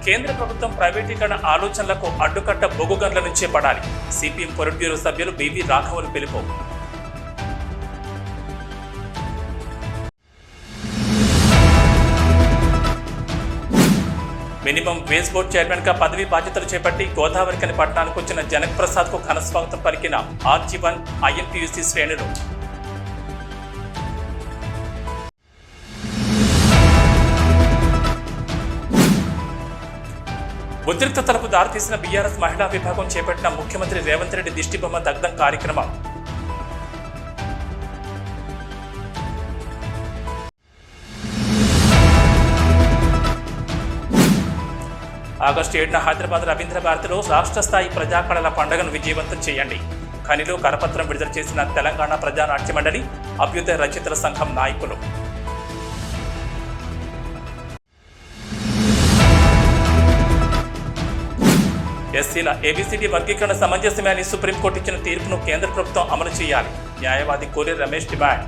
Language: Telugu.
కేంద్ర ప్రభుత్వం ప్రైవేటీకరణ ఆలోచనలకు అడ్డుకట్ట బొగ్గుగన్ల నుంచే పడాలి. సిపిఎం పొలిట్ బ్యూరో సభ్యులు బివి రాఘవులు పిలుపు. మినిమం వేజ్ బోర్డు చైర్మన్ గా పదవి బాధ్యతలు చేపట్టి గోదావరికని పట్టణానికి వచ్చిన జనక్ ప్రసాద్ కు ఘన స్వాగతం పలికిన ఆర్జీవన్ ఐఎన్టీయూసీ శ్రేణులు. ఉద్రిక్తతలకు దారితీసిన బీఆర్ఎస్ మహిళా విభాగం చేపట్టిన ముఖ్యమంత్రి రేవంత్ రెడ్డి దిష్టిబొమ్మ దగ్ధం కార్యక్రమం. ఆగస్టు 7న హైదరాబాద్ రవీంద్ర భారతిలో రాష్ట్ర స్థాయి ప్రజాకళల పండుగను విజయవంతం చేయండి. ఖనిలో కరపత్రం విడుదల చేసిన తెలంగాణ ప్రజానాట్య మండలి, అభ్యుదయ రచయితల సంఘం నాయకులు. ఎస్సీల ఏబీసీడీ వర్గీకరణ సమంజసమే అని సుప్రీంకోర్టు ఇచ్చిన తీర్పును కేంద్ర ప్రభుత్వం అమలు చేయాలి. న్యాయవాది కోరి రమేష్ డిమాండ్.